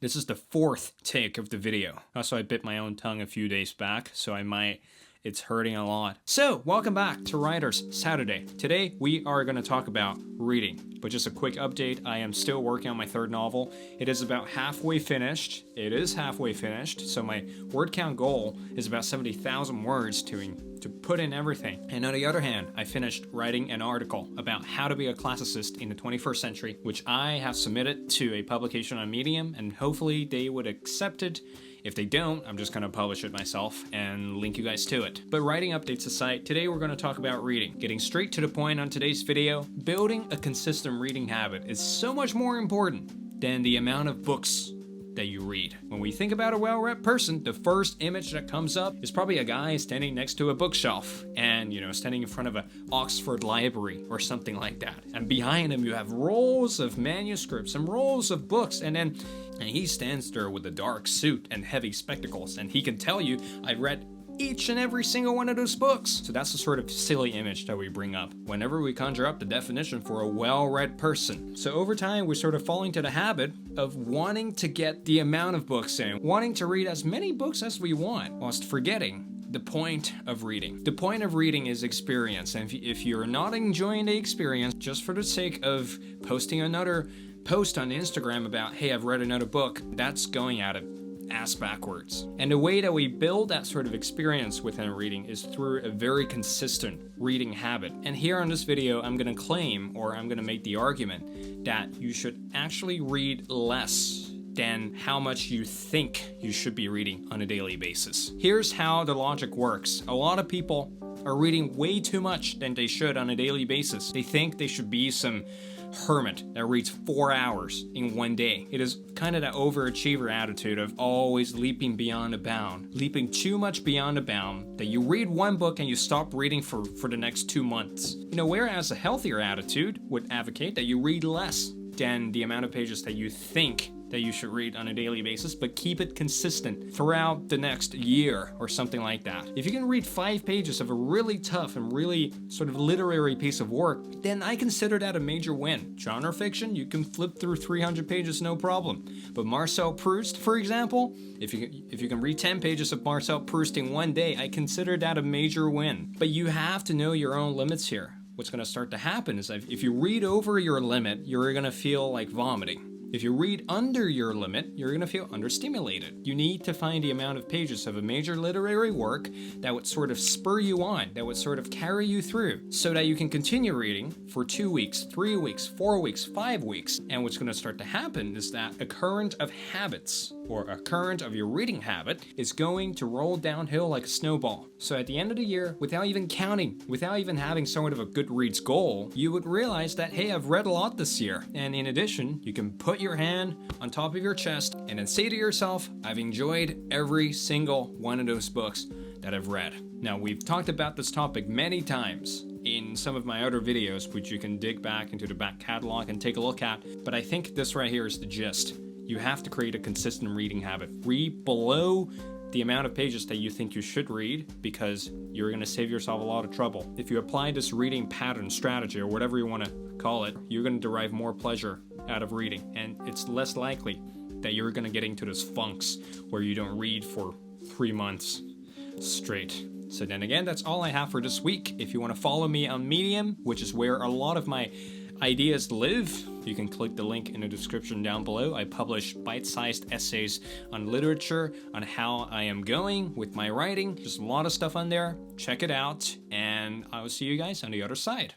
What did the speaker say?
This is the fourth take of the video. Also, I bit my own tongue a few days back, so it's hurting a lot. So, welcome back to Writers Saturday. Today, we are going to talk about reading. But just a quick update, I am still working on my third novel. It is about halfway finished. It is halfway finished, so my word count goal is about 70,000 words to put in everything. And on the other hand, I finished writing an article about how to be a classicist in the 21st century, which I have submitted to a publication on Medium, and hopefully they would accept it. If they don't, I'm just going to publish it myself and link you guys to it. But writing updates aside, today we're going to talk about reading. Getting straight to the point on today's video, building a consistent reading habit is so much more important than the amount of books that you read. When we think about a well-read person, the first image that comes up is probably a guy standing next to a bookshelf and, standing in front of an Oxford library or something like that. And behind him, you have rolls of manuscripts and rolls of books, and he stands there with a dark suit and heavy spectacles, and he can tell you, I read each and every single one of those books. So that's the sort of silly image that we bring up whenever we conjure up the definition for a well-read person. So over time, we're sort of falling to the habit of wanting to get the amount of books in, wanting to read as many books as we want, whilst forgetting the point of reading. The point of reading is experience, and if you're not enjoying the experience just for the sake of posting another post on Instagram about, hey, I've read another book, that's going at it ass backwards. And the way that we build that sort of experience within reading is through a very consistent reading habit. And here on this video, I'm going to claim, or I'm going to make the argument, that you should actually read less than how much you think you should be reading on a daily basis. Here's how the logic works. A lot of people are reading way too much than they should on a daily basis. They think they should be some hermit that reads 4 hours in one day. It is kind of that overachiever attitude of always leaping beyond a bound, leaping too much beyond a bound that you read one book and you stop reading for the next 2 months. Whereas a healthier attitude would advocate that you read less than the amount of pages that you think that you should read on a daily basis, but keep it consistent throughout the next year or something like that. If you can read 5 pages of a really tough and really sort of literary piece of work, then I consider that a major win. Genre fiction, you can flip through 300 pages no problem. But Marcel Proust, for example, if you can read 10 pages of Marcel Proust in one day, I consider that a major win. But you have to know your own limits here. What's going to start to happen is that if you read over your limit, you're going to feel like vomiting. If you read under your limit, you're going to feel understimulated. You need to find the amount of pages of a major literary work that would sort of spur you on, that would sort of carry you through, so that you can continue reading for 2 weeks, 3 weeks, 4 weeks, 5 weeks. And what's going to start to happen is that a current of habits, or a current of your reading habit, is going to roll downhill like a snowball. So at the end of the year, without even counting, without even having sort of a Goodreads goal, you would realize that, hey, I've read a lot this year. And in addition, you can put your hand on top of your chest and then say to yourself, I've enjoyed every single one of those books that I've read. Now, we've talked about this topic many times in some of my other videos, which you can dig back into the back catalog and take a look at, but I think this right here is the gist. You have to create a consistent reading habit. Read below the amount of pages that you think you should read, because you're going to save yourself a lot of trouble. If you apply this reading pattern strategy, or whatever you want to call it, you're going to derive more pleasure out of reading, and it's less likely that you're going to get into those funks where you don't read for 3 months straight. So then again, that's all I have for this week. If you want to follow me on Medium, which is where a lot of my ideas live, you can click the link in the description down below. I publish bite-sized essays on literature, on how I am going with my writing. Just a lot of stuff on there. Check it out, and I will see you guys on the other side.